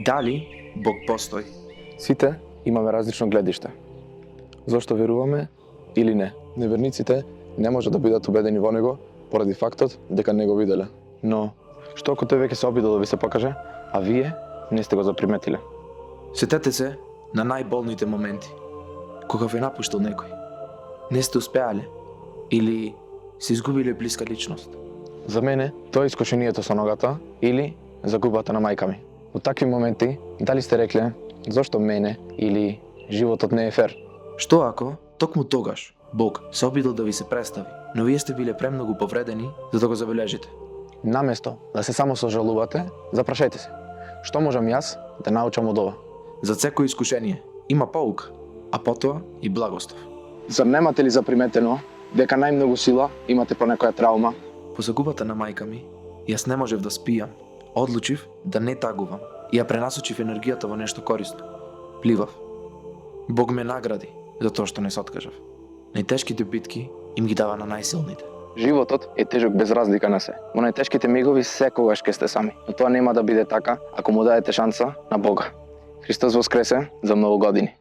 Дали Бог постои? Сите имаме различно гледиште. Зошто веруваме или не? Неверниците не може да бидат убедени во него поради фактот дека не го виделе. Но, што ако тој веќе се обидел да ви се покаже, а вие не сте го заприметиле? Сетете се на најболните моменти, кога ве напуштил некој. Не сте успеале или се изгубиле блиска личност. За мене, тоа е искушението со ногата или загубата на мајка ми. Во такви моменти, дали сте рекле, зошто мене или животот не е фер? Што ако, токму тогаш, Бог се обидел да ви се представи, но вие сте биле премногу повредени за да го забележите? Наместо да се само сожалувате, запрашајте се. Што можам јас да научам од ова? За секој искушение има поука, а потоа и благослов. Зар немате ли заприметено дека најмногу сила имате по некоја травма? По загубата на мајка ми, јас не можев да спијам. Одлучив да не тагувам и ја пренасочив енергијата во нешто корисно. Пливав. Бог ме награди за тоа што не се откажав. Најтешките битки им ги дава на најсилните. Животот е тежок без разлика на се. Во најтешките мигови секогаш ќе сте сами. Но тоа нема да биде така ако му дадете шанса на Бога. Христос воскресе за многу години.